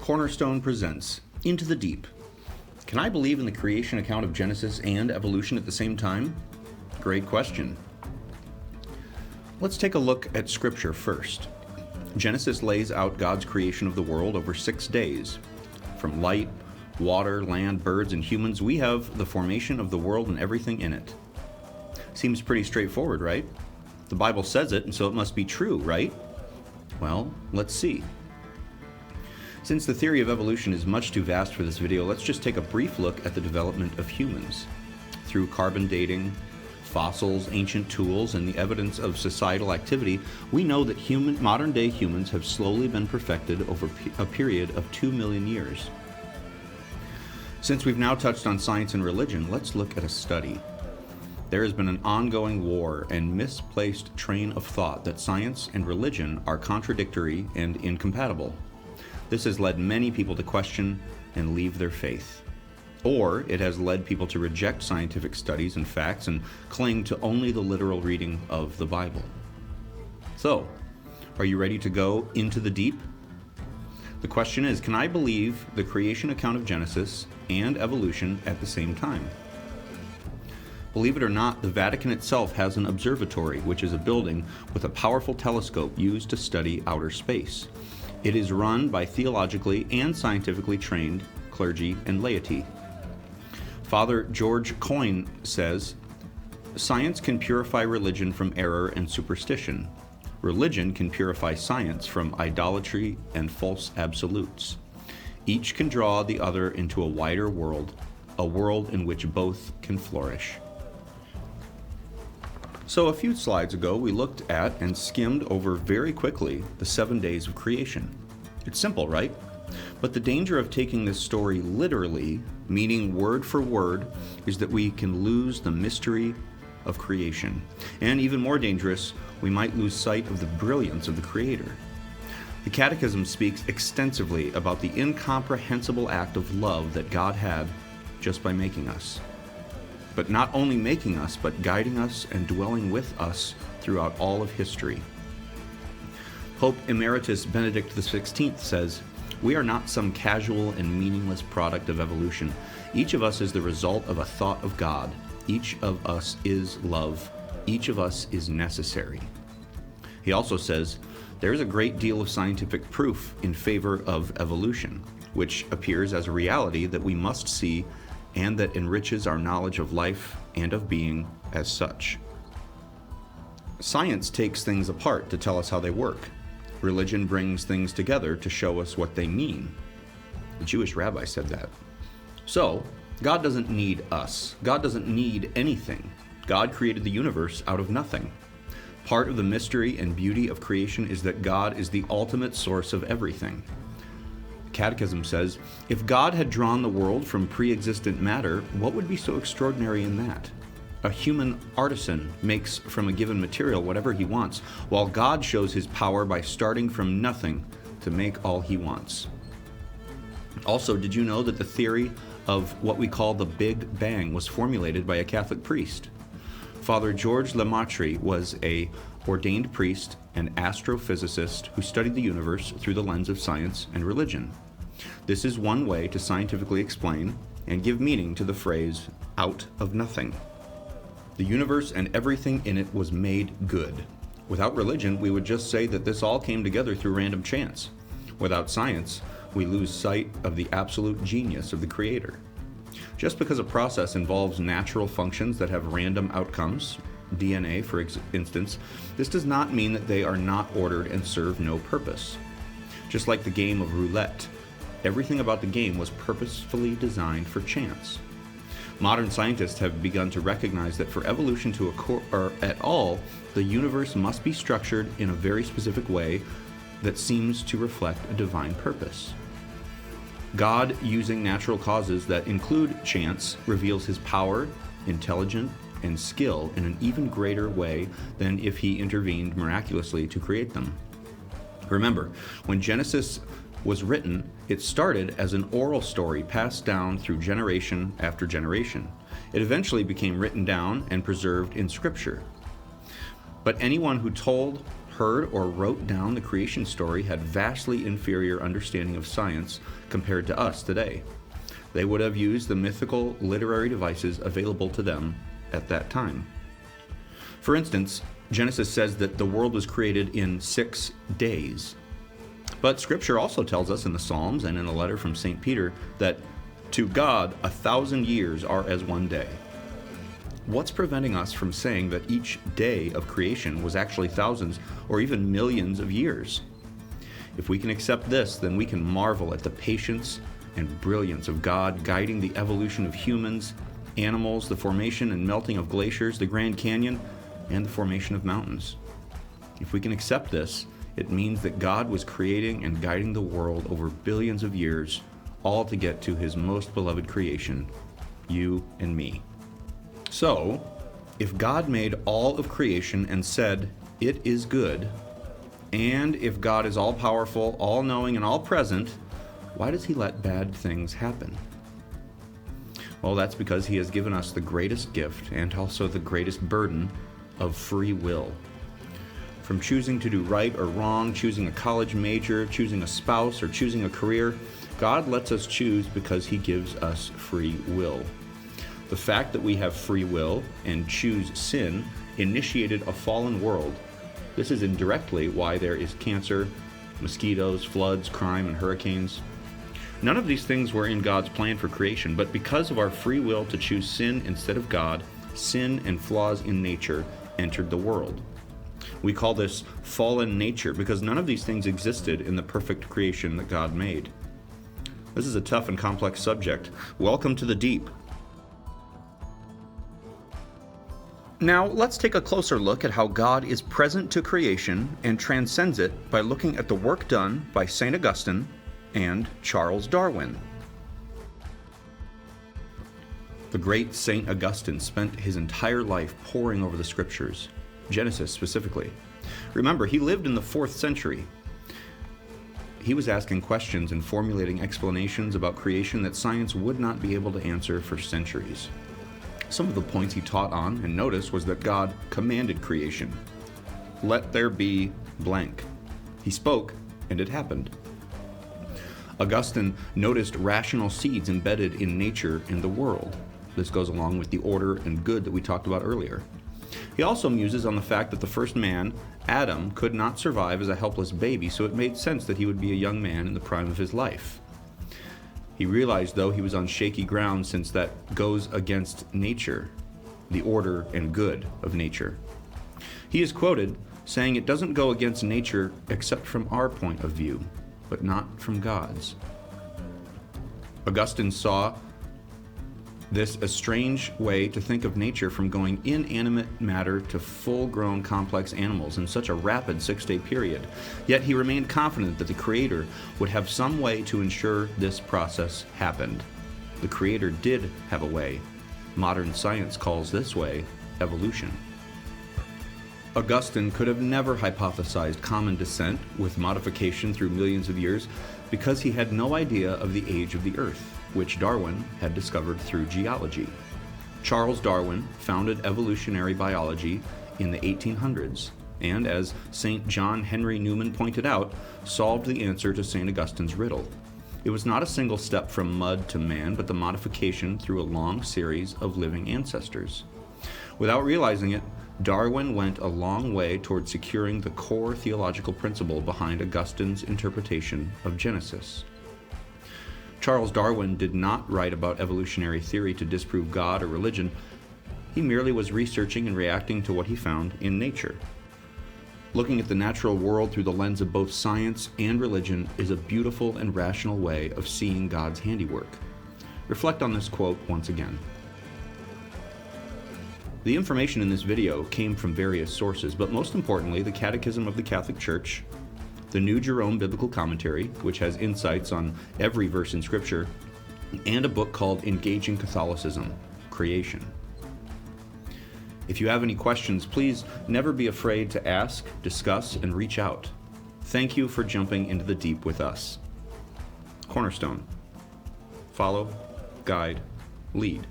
Cornerstone presents Into the Deep. Can I believe in the creation account of Genesis and evolution at the same time? Great question. Let's take a look at Scripture first. Genesis lays out God's creation of the world over 6 days. From light, water, land, birds, and humans, we have the formation of the world and everything in it. Seems pretty straightforward, right? The Bible says it, and so it must be true, right? Well, let's see. Since the theory of evolution is much too vast for this video, let's just take a brief look at the development of humans. Through carbon dating, fossils, ancient tools, and the evidence of societal activity, we know that modern-day humans have slowly been perfected over a period of 2 million years. Since we've now touched on science and religion, let's look at a study. There has been an ongoing war and misplaced train of thought that science and religion are contradictory and incompatible. This has led many people to question and leave their faith. Or it has led people to reject scientific studies and facts and cling to only the literal reading of the Bible. So, are you ready to go into the deep? The question is, can I believe the creation account of Genesis and evolution at the same time? Believe it or not, the Vatican itself has an observatory, which is a building with a powerful telescope used to study outer space. It is run by theologically and scientifically trained clergy and laity. Father George Coyne says, "Science can purify religion from error and superstition. Religion can purify science from idolatry and false absolutes. Each can draw the other into a wider world, a world in which both can flourish." So a few slides ago, we looked at and skimmed over very quickly the 7 days of creation. It's simple, right? But the danger of taking this story literally, meaning word for word, is that we can lose the mystery of creation. And even more dangerous, we might lose sight of the brilliance of the Creator. The Catechism speaks extensively about the incomprehensible act of love that God had just by making us. But not only making us, but guiding us and dwelling with us throughout all of history. Pope Emeritus Benedict XVI says, "We are not some casual and meaningless product of evolution. Each of us is the result of a thought of God. Each of us is love. Each of us is necessary." He also says, "There is a great deal of scientific proof in favor of evolution, which appears as a reality that we must see and that enriches our knowledge of life and of being as such." Science takes things apart to tell us how they work. Religion brings things together to show us what they mean. A Jewish rabbi said that. So, God doesn't need us. God doesn't need anything. God created the universe out of nothing. Part of the mystery and beauty of creation is that God is the ultimate source of everything. Catechism says, if God had drawn the world from pre-existent matter, what would be so extraordinary in that? A human artisan makes from a given material whatever he wants, while God shows his power by starting from nothing to make all he wants. Also, did you know that the theory of what we call the Big Bang was formulated by a Catholic priest? Father George Lemaitre was a ordained priest and astrophysicist who studied the universe through the lens of science and religion. This is one way to scientifically explain and give meaning to the phrase, out of nothing. The universe and everything in it was made good. Without religion, we would just say that this all came together through random chance. Without science, we lose sight of the absolute genius of the Creator. Just because a process involves natural functions that have random outcomes, DNA for instance, this does not mean that they are not ordered and serve no purpose. Just like the game of roulette, everything about the game was purposefully designed for chance. Modern scientists have begun to recognize that for evolution to occur at all, the universe must be structured in a very specific way that seems to reflect a divine purpose. God, using natural causes that include chance, reveals his power, intelligence, and skill in an even greater way than if he intervened miraculously to create them. Remember, when Genesis was written, it started as an oral story passed down through generation after generation. It eventually became written down and preserved in Scripture. But anyone who told, heard or wrote down the creation story had vastly inferior understanding of science compared to us today. They would have used the mythical literary devices available to them at that time. For instance, Genesis says that the world was created in 6 days. But Scripture also tells us in the Psalms and in a letter from St. Peter that to God 1,000 years are as one day. What's preventing us from saying that each day of creation was actually thousands or even millions of years? If we can accept this, then we can marvel at the patience and brilliance of God guiding the evolution of humans, animals, the formation and melting of glaciers, the Grand Canyon, and the formation of mountains. If we can accept this, it means that God was creating and guiding the world over billions of years, all to get to his most beloved creation, you and me. So, if God made all of creation and said, "It is good," and if God is all-powerful, all-knowing, and all-present, why does he let bad things happen? Well, that's because he has given us the greatest gift and also the greatest burden of free will. From choosing to do right or wrong, choosing a college major, choosing a spouse, or choosing a career, God lets us choose because he gives us free will. The fact that we have free will and choose sin initiated a fallen world. This is indirectly why there is cancer, mosquitoes, floods, crime, and hurricanes. None of these things were in God's plan for creation, but because of our free will to choose sin instead of God, sin and flaws in nature entered the world. We call this fallen nature because none of these things existed in the perfect creation that God made. This is a tough and complex subject. Welcome to the deep. Now, let's take a closer look at how God is present to creation and transcends it by looking at the work done by St. Augustine and Charles Darwin. The great St. Augustine spent his entire life poring over the scriptures, Genesis specifically. Remember, he lived in the 4th century. He was asking questions and formulating explanations about creation that science would not be able to answer for centuries. Some of the points he taught on and noticed was that God commanded creation. Let there be blank. He spoke, and it happened. Augustine noticed rational seeds embedded in nature and the world. This goes along with the order and good that we talked about earlier. He also muses on the fact that the first man, Adam, could not survive as a helpless baby, so it made sense that he would be a young man in the prime of his life. He realized, though, he was on shaky ground since that goes against nature, the order and good of nature. He is quoted saying it doesn't go against nature except from our point of view, but not from God's. Augustine saw this a strange way to think of nature from going inanimate matter to full-grown complex animals in such a rapid 6-day period. Yet he remained confident that the Creator would have some way to ensure this process happened. The Creator did have a way. Modern science calls this way evolution. Augustine could have never hypothesized common descent with modification through millions of years because he had no idea of the age of the Earth, which Darwin had discovered through geology. Charles Darwin founded evolutionary biology in the 1800s, and as St. John Henry Newman pointed out, solved the answer to St. Augustine's riddle. It was not a single step from mud to man, but the modification through a long series of living ancestors. Without realizing it, Darwin went a long way toward securing the core theological principle behind Augustine's interpretation of Genesis. Charles Darwin did not write about evolutionary theory to disprove God or religion. He merely was researching and reacting to what he found in nature. Looking at the natural world through the lens of both science and religion is a beautiful and rational way of seeing God's handiwork. Reflect on this quote once again. The information in this video came from various sources, but most importantly, the Catechism of the Catholic Church, the New Jerome Biblical Commentary, which has insights on every verse in Scripture, and a book called Engaging Catholicism, Creation. If you have any questions, please never be afraid to ask, discuss, and reach out. Thank you for jumping into the deep with us. Cornerstone. Follow, guide, lead.